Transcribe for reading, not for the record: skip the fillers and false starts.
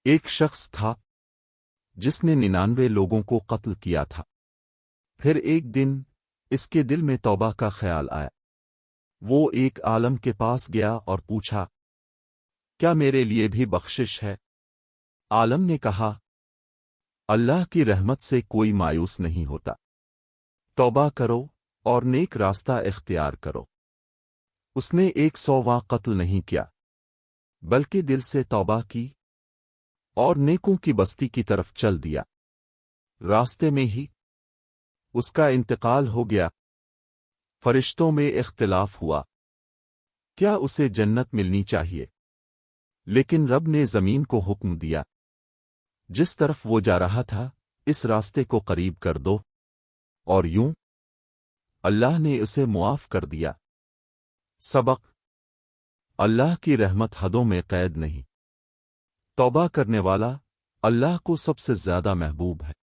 ایک شخص تھا جس نے 99 لوگوں کو قتل کیا تھا۔ پھر ایک دن اس کے دل میں توبہ کا خیال آیا۔ وہ ایک عالم کے پاس گیا اور پوچھا، کیا میرے لیے بھی بخشش ہے؟ عالم نے کہا، اللہ کی رحمت سے کوئی مایوس نہیں ہوتا۔ توبہ کرو اور نیک راستہ اختیار کرو۔ اس نے 100واں قتل نہیں کیا، بلکہ دل سے توبہ کی اور نیکوں کی بستی کی طرف چل دیا۔ راستے میں ہی اس کا انتقال ہو گیا۔ فرشتوں میں اختلاف ہوا، کیا اسے جنت ملنی چاہیے؟ لیکن رب نے زمین کو حکم دیا، جس طرف وہ جا رہا تھا اس راستے کو قریب کر دو، اور یوں اللہ نے اسے معاف کر دیا۔ سبق: اللہ کی رحمت حدوں میں قید نہیں۔ توبہ کرنے والا اللہ کو سب سے زیادہ محبوب ہے۔